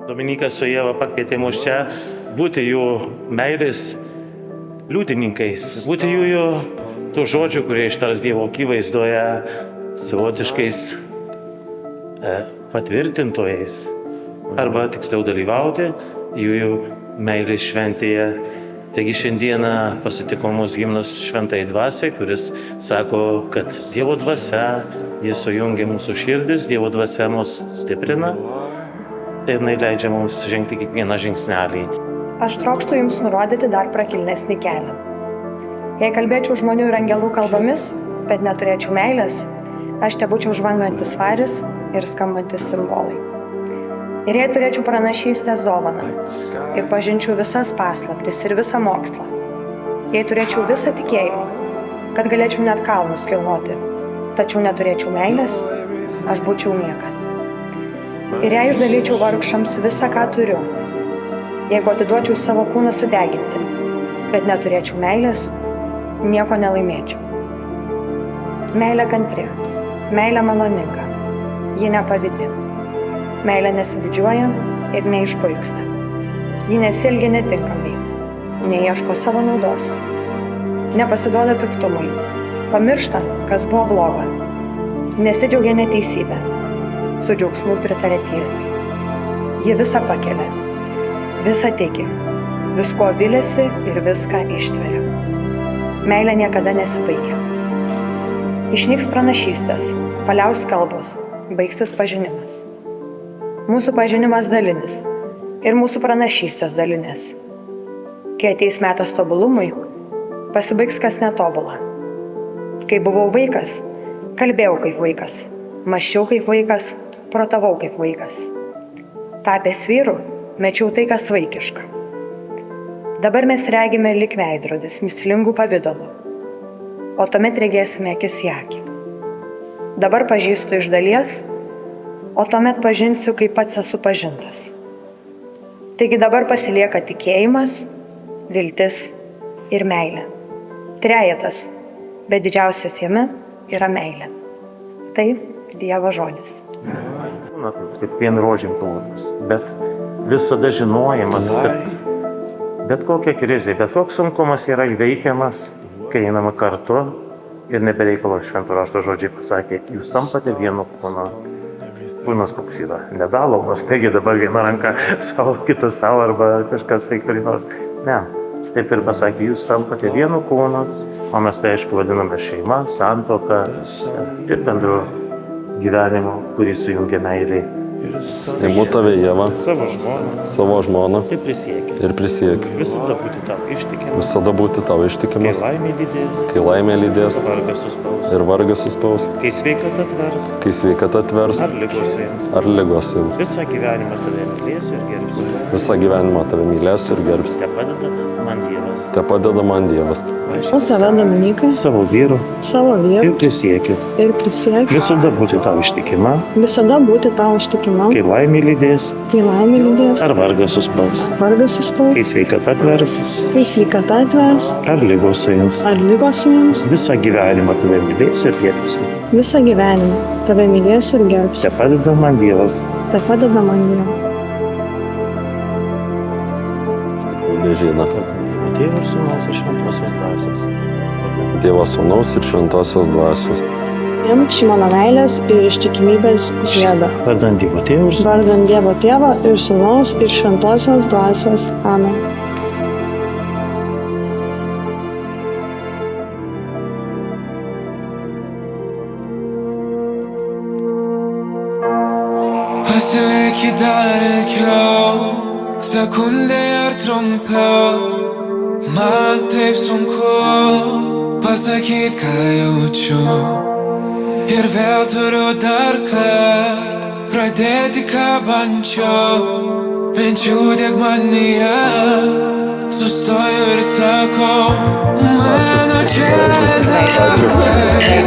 Dominykas su Ieva pakvietė mus čia būti jų meilės liudininkais, būti jų tų žodžių, kurie ištars Dievo akivaizdoje, savotiškais patvirtintojais, arba tiksliau dalyvauti jų meilės šventėje. Taigi šiandieną pasitiko mūsų himnas Šventai Dvasiai, kuris sako, kad Dievo dvasia, jis sujungia mūsų širdis, Dievo dvasia mus stiprina ir leidžia mums žengti kiekvieną žingsnelį. Aš trokštu jums nurodyti dar prakilnesnį kelią. Jei kalbėčiau žmonių ir angelų kalbomis, bet neturėčiau meilės, aš tebūčiau žvangantis varis ir skambantis cimbolai. Ir jei turėčiau pranašystės dovaną ir pažinčiau visas paslaptis ir visą mokslą, jei turėčiau visą tikėjimą, kad galėčiau net kalnus kilnoti, tačiau neturėčiau meilės, aš būčiau niekas. Ir jei išdalyčiau vargšams visą, ką turiu, jeigu atiduočiau savo kūną sudeginti, bet neturėčiau meilės, nieko nelaimėčiau. Meilė kantri, meilė maloninga, ji nepavydi. Meilė nesididžiuoja ir neišpuiksta. Ji nesielgia netinkamai, neieško savo naudos, nepasiduoda piktumui, pamiršta, kas buvo bloga, nesidžiaugia neteisybė, su džiaugsmu pritarė tiesai. Ji visą pakelia, visą tiki, visko viliasi ir viską ištveria. Meilė niekada nesibaigia. Išnyks pranašystės, paliaus kalbos, baigsis pažinimas. Mūsų pažinimas dalinis ir mūsų pranašystės dalinis. Kai ateis metas tobulumui, pasibaigs kas netobula. Kai buvau vaikas, kalbėjau kaip vaikas, mąsčiau kaip vaikas, protavau kaip vaikas. Tapęs vyru, mečiau tai, kas vaikiška. Dabar mes regime lyg veidrodis mislingų pavidalų, o tuomet regėsime akis į akį. Dabar pažįstu iš dalies, o tuomet pažinsiu, kaip pats esu pažintas. Taigi dabar pasilieka tikėjimas, viltis ir meilė. Trejetas, bet didžiausias jame yra meilė. Tai Dievo žodis. Kaip vien rožėm pilnas, bet visada žinojimas, kad bet kokia krizė, bet koks sunkumas yra įveikiamas, kai einama kartu ir nebereikalo švento rašto žodžiai pasakė, jūs tampate vienu kūnu. Kūnas koks yra nedalomas, taigi dabar viena ranka savo, kita savo arba kažkas tai kurį nors. Ne, taip ir pasakė, jūs tampate vienu kūnu, o mes tai aišku vadiname šeima, santuoka ir bendru gyvenimu, kurį sujungia meiliai. Imu tave, Ieva, savo žmoną ir prisiekiu. Visada būti tau ištikimas. Kai laimė lydės, ir vargas suspaus. Kai sveikata atvers, ar ligos jums. Visą gyvenimą tave mylėsiu ir gerbsiu. Te padeda man Dievas. O tave, Dominikai, savo vyru ir prisiekiu. Visada būti tau ištikima. Kai laimė lydės, ar vargas suspaus. Kai sveikata atvers, ar ligos suims. Visą gyvenimą tave mylėsiu ir gerbsiu. Te padeda man Dievas. Žyna. Dievo Sūnaus ir Šventosios Dvasios. Dievo Sūnaus ir Šventosios Dvasios. Imk šį mano meilės ir ištikimybės žiedą. Vardan Dievo Tėvo ir Sūnaus ir Šventosios Dvasios. Amen. Pasilieki dar ilgiau, sekundė ar trumpiau. Man taip sunku pasakyt, ką jaučiu. Ir vėl turiu dar kartą pradėti, ką bandžiau. Minčių tiek manyje, sustoju ir sakau, mano čia namai.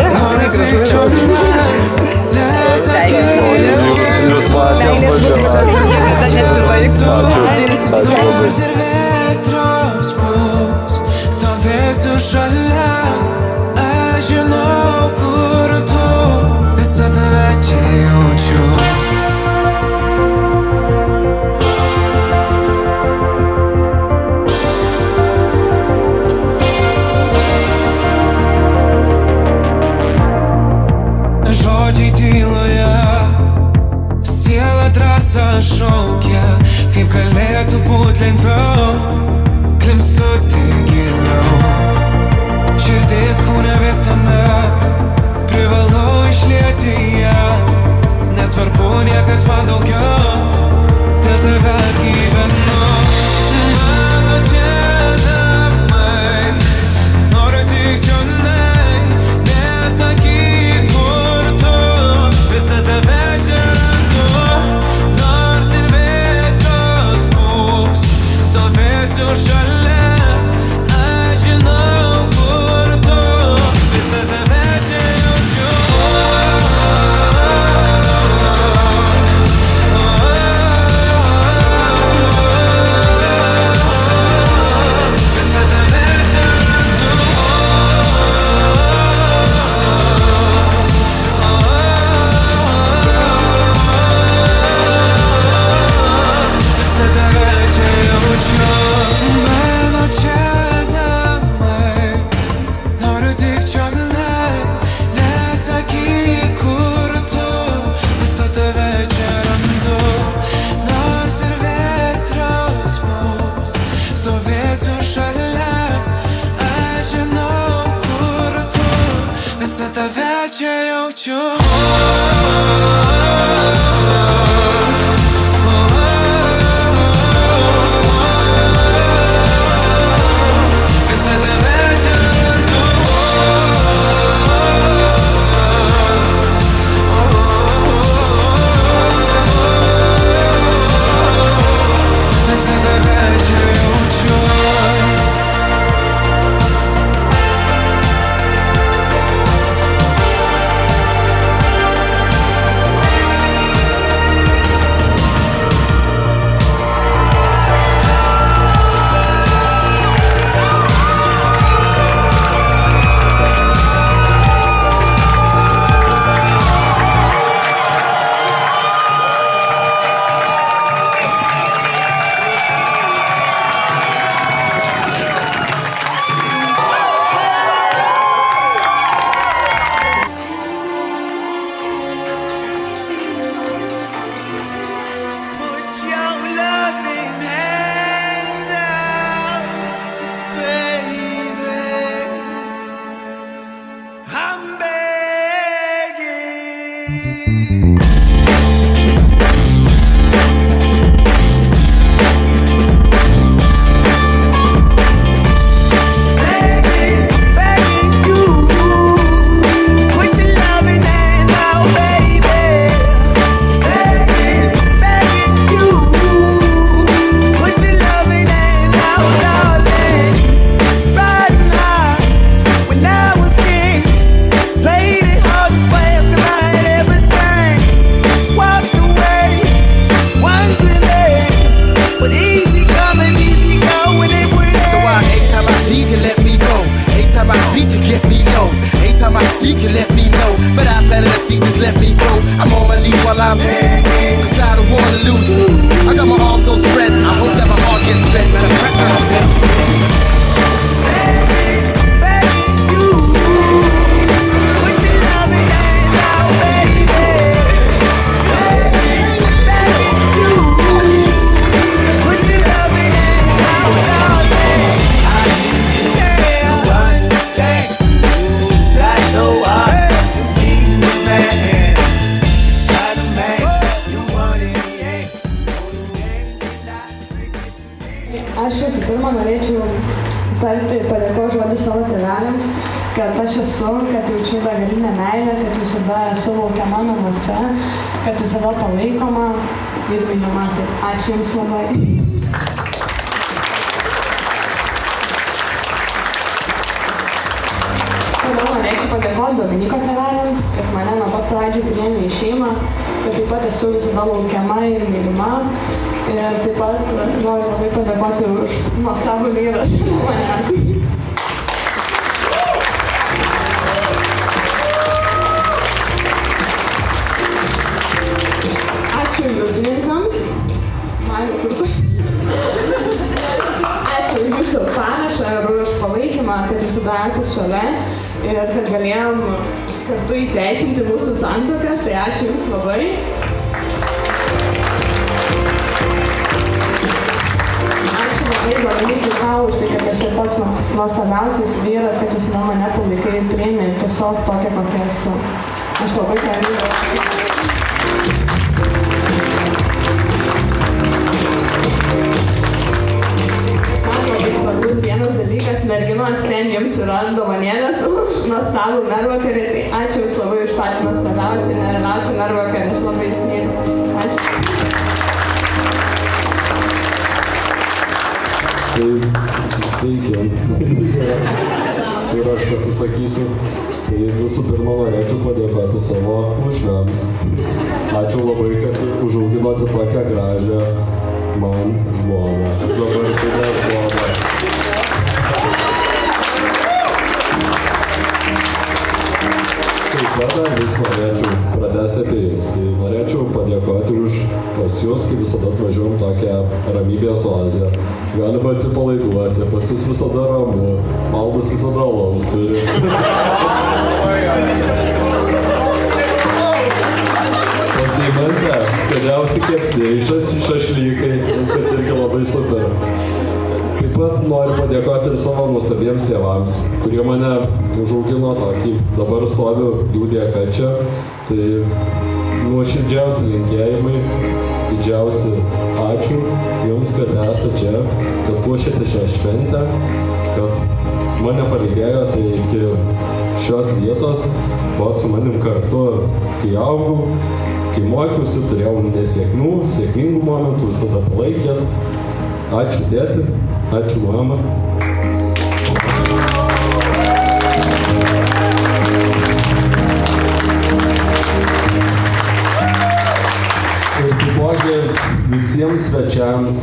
Nori tik čionai, nesakyk. Nors ir vėtros bus, stovėsiu šalia. Aš žinau, kur tu, visą tave čia jau. balsas šaukia, kaip galėtų būt lengviau, klimstu tik giliau. Širdis kūne visame, privalau išlieti ją, nesvarbu niekas man daugiau, dėl tavęs gyvenu. Mano čia namai, noriu tik čionai, nesakyk kur tu, visą tave čia randu. Nors ir vėtros bus, stovėsiu šalia, aš žinau kur tu, visą tave čia jaučiu. Tave čia jaučiu. Visą tave čia randu. Visą tave čia jaučiu. Aš visų pirma norėčiau tarti padėkos žodį savo tėveliams, kad aš esu, kad jaučiu begalinę meilę, kad visada esu laukiama namuose, kad visada palaikoma ir mylima. Ačiū Jums labai. Toliau norėčiau padėkoti Dominiko tėveliams, kad mane nuo pat pradžių priėmė į šeimą, kad taip pat esu visada laukiama ir mylima. Ir taip pat noriu labai padėkoti už nuostabų vyrą šalia manęs. Ačiū liudininkams. Ačiū už Jūsų parašą ir už palaikymą, kad visada esate šalia ir kad galėjom kartu įteisinti mūsų santuoką. Tai ačiū Jums labai. Jeigu atvykai tau už tai, kad esi pats nuostabiausias vyras, kad jūs nuo mane palikai ir priėmė tiesiog tokia, kokia esu. Aš labai gerai. Man labai svarbus vienas dalykas, merginos ten jums yra dovanėlės už nuostabų mervakarį. Tai ačiū jums labai už patį nuostabiausią ir nerviausią mervakarį. Aš labai jūs myliu. Ačiū. Sveiki. Ir aš pasisakysiu. Tai visų pirma norėčiau padėkoti savo uošviams. Ačiū labai, kad užauginote tokią gražią man žmoną. Dabartinę žmoną. Taip pat vis norėčiau pradėti apie jūs. Tai norėčiau padėkoti už pas jūs, kai visada atvažiuojam tokią ramybės oazę. Galima atsipalaiduoti, pas jūs visada ramu, maldas visada laus turi. Pasiimate, skaniausi kepsniai, šašlykai, viskas irgi labai super. Taip pat noriu padėkoti ir savo nuostabiems tėvams, kurie mane užaugino tokį, dabar stoviu jų dėka čia. Tai nuoširdžiausi linkėjimai, didžiausi ačiū jums, kad esate čia, kad puošiate šią šventę, kad mane palydėjote iki šios vietos, buvot su manim kartu, kai augau, kai mokiausi, turėjau nesėkmių, sėkmingų momentų, visada palaikėt. Ačiū tėti, ačiū mama. Ir taipogi visiems svečiams,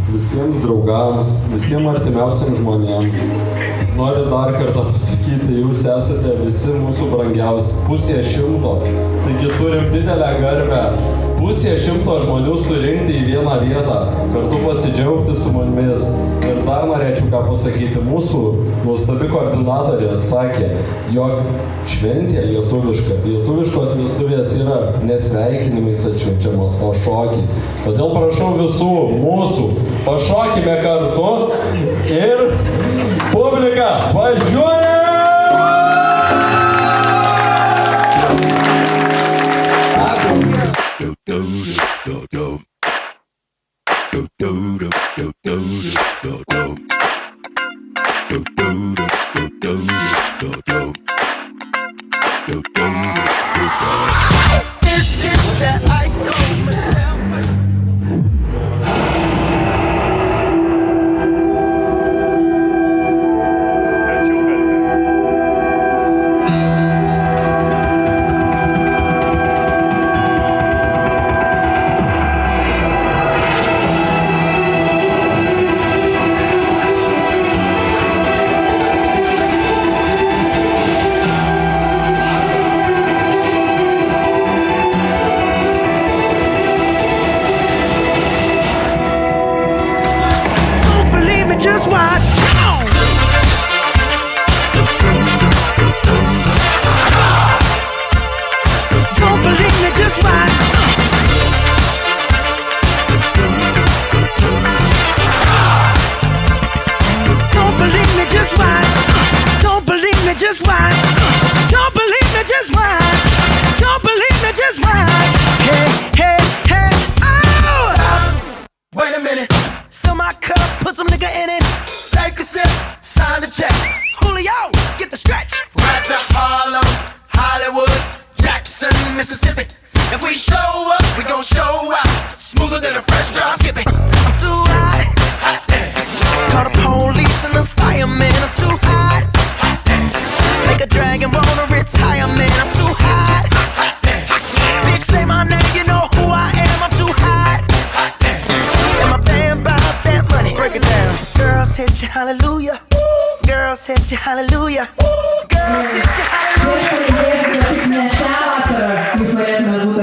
visiems draugams, visiems artimiausiams žmonėms. Noriu dar kartą pasakyti, jūs esate visi mūsų brangiausi. 50, taigi turim didelę garbę. 50 žmonių surinkti į vieną vietą, kartu pasidžiaugti su mumis. Ir dar norėčiau ką pasakyti, mūsų nuostabi koordinatorė sakė, jog šventė lietuviška. Lietuviškos vestuvės yra nesveikinimais atšvenčiamos, o šokiais. Todėl prašau visų mūsų, pašokime kartu ir publika, važiuoja! Just watch. Don't believe me, just watch. Don't believe me, just watch. Don't believe me, just watch. Don't believe me, just watch. Don't believe me, just watch. Hey, hey, hey, oh! Stop. Wait a minute. Fill my cup, put some nigga in it. Take a sip, sign the check. Julio, get the stretch. Right to Harlem, Hollywood, Jackson, Mississippi. If we show up, we gon' show out. Smoother than a fresh drop skipping. I'm too hot. Call the police and the fireman. I'm too hot. Make a dragon wanna retire, man. I'm too hot. Bitch, say my name, you know who I am. I'm too hot. And my band bought that money. Break it down. Girls hit you, hallelujah. Girls hit you, hallelujah. Girls hit you, hallelujah. Prieš pradėsime šią vasarą, jūs norėtume būti